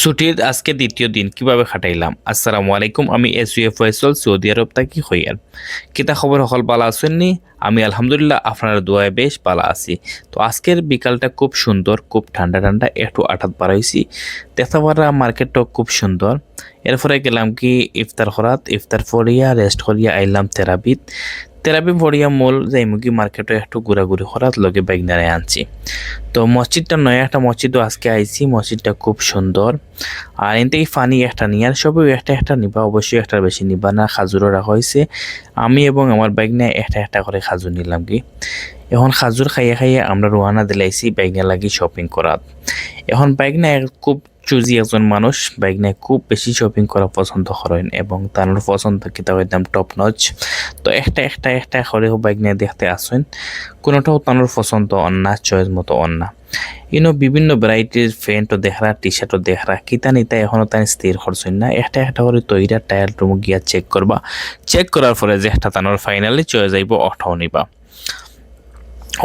ছুটির আজকে দ্বিতীয় দিন কিভাবে কাটাইলাম। আসসালামু আলাইকুম, আমি এসইএফ ফয়সল সৌদি আরব থাকি হইয়ার। কিতা খবর সকল বালা আছেননি? আমি আলহামদুলিল্লাহ আপনার দোয়ায় বেশ বালা আছি। তো আজকের বিকালটা খুব সুন্দর, খুব ঠান্ডা ঠান্ডা, একটু আঠাত বাড়াইছি। দেখতে পারা মার্কেটটাও খুব সুন্দর। এরপরে গেলাম কি ইফতার করাত, ইফতার ফরিয়া রেস্ট করিয়া আইলাম তেরাবিত। তেরাবি ফরিয়া মল যাইমুগি মার্কেটে একটু ঘোরাঘুরি করাত লগে বাইক নাড়াই আনছি। তো মসজিদটা নয় একটা মসজিদও আজকে আইছি, মসজিদটা খুব সুন্দর। আর এতে ফানি একটা নিয়ে আর সবই একটা একটা নিবা, অবশ্যই একটার বেশি নিবা না। খাজুরও রাখা হয়েছে, আমি এবং আমার বাইক নিয়ে একটা একটা করে খাজুর নিলাম কি। এখন খাজুর খাইয়ে খাইয়ে আমরা রোহানা দিলাইছি বাইক নিয়ে লাগি শপিং করাত। এখন বাইক নিয়ে খুব চুজি একজন মানুষ, বাইক নিয়ে খুব বেশি শপিং করা পছন্দ করেন এবং তার পছন্দ কিতা একদম টপ নচ। তো একটা একটা একটা করে বাইক নিয়ে দেখতে আসেন, কোনোটাও তার পছন্দ অন্যা, চয়েস মতো অন্যা। বিভিন্ন ভ্যারাইটির প্যান্টও দেখরা, টি শার্টও দেখরা, কিতা নিতা এখনো তাই স্থির করছেন না। একটা একটা করে তৈরা টায়ার রুমে গিয়া চেক করবা, চেক করার পরে যে একটা তানোর ফাইনালি চয়ে যাইব অঠাও নিবা।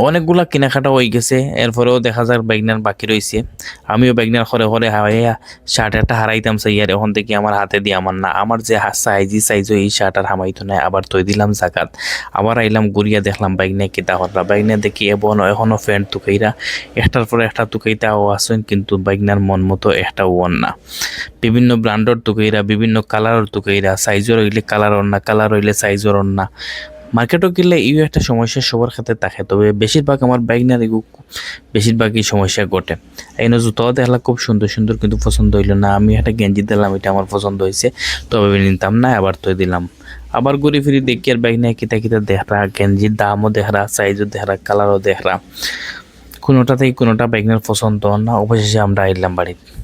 অনেকগুলা কেনাকাটা হয়ে গেছে, এরপরেও দেখা যাক বাইকনার বাকি রয়েছে। আমিও বাইকনার ঘরে ঘরে হাওয়াইয়া শার্ট একটা হারাইতাম চাইয়ার, এখন থেকে আমার হাতে দিয়ে আমার না, আমার যে সাইজও এই শার্ট আর হামাইতো নাই। আবার তৈ দিলাম জাগাত, আবার আইলাম ঘুরিয়া দেখলাম বাইক নিয়ে কিতা হররা। বাইক নিয়ে দেখি এখনো ফ্রেন্ড তুকাইরা একটার পরে একটা তুকাইতাও আসেন, কিন্তু বাইকনার মন মতো একটা ওয়ান না। বিভিন্ন ব্র্যান্ডর তুকাইরা, বিভিন্ন কালারের তুকাইরা, সাইজও রইলে কালার না, কালার রইলে সাইজও না। মার্কেটও কিনলে এই একটা সমস্যা সবার ক্ষেত্রে থাকে, তবে বেশিরভাগ আমার বাইক না বেশিরভাগই সমস্যা ঘটে। এই জুতাও দেখলাম খুব সুন্দর সুন্দর, কিন্তু পছন্দ হইলো না। আমি একটা গেঞ্জি দিলাম, এটা আমার পছন্দ হয়েছে, তবে নিতাম না, আবার তো দিলাম। আবার ঘুরে ফিরে দেখি আর বাইক নিয়ে কিতা কিতা দেখরা, গেঞ্জির দামও দেখরা, সাইজও দেখরা, কালারও দেখরা, কোনোটাতেই কোনোটা বাইক নিয়ে পছন্দ না। অবশেষে আমরা আইলাম বাড়িতে।